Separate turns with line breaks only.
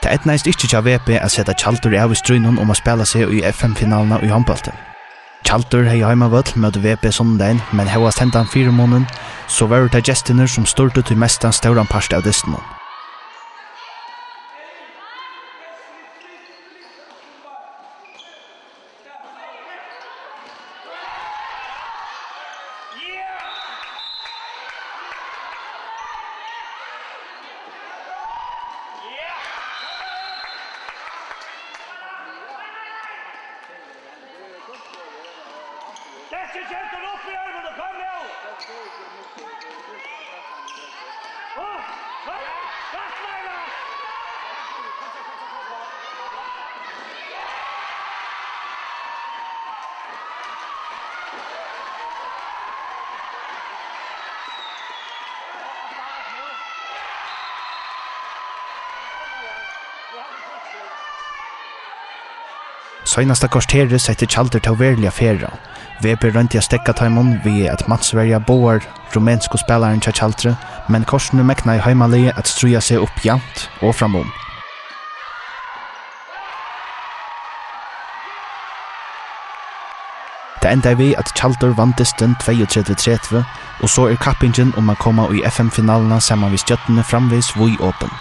Det etneist ikke til VP å sette Tjaldur av i strøynen om å spille seg i FM-finalene i håndbolten. Tjaldur hei heimavøll møtte VP sondagen, men hevast hentan 4 måneden, så var det gestiner som størte til mestan stauran parst av distenen. Søgnasta kvarteret setter Tjaldur til verlig affæra. VP rønti a stekka taimon ved at matsverja boar rumensko spelaren til Tjaldre, men korsene mekna i heimalige at struja seg opp jant og framom. Det enda vi at Tjaldur vann disten 32-30, og så kappingen om å komme i FM-finalene sammen med stjøttene framvis vui åpen.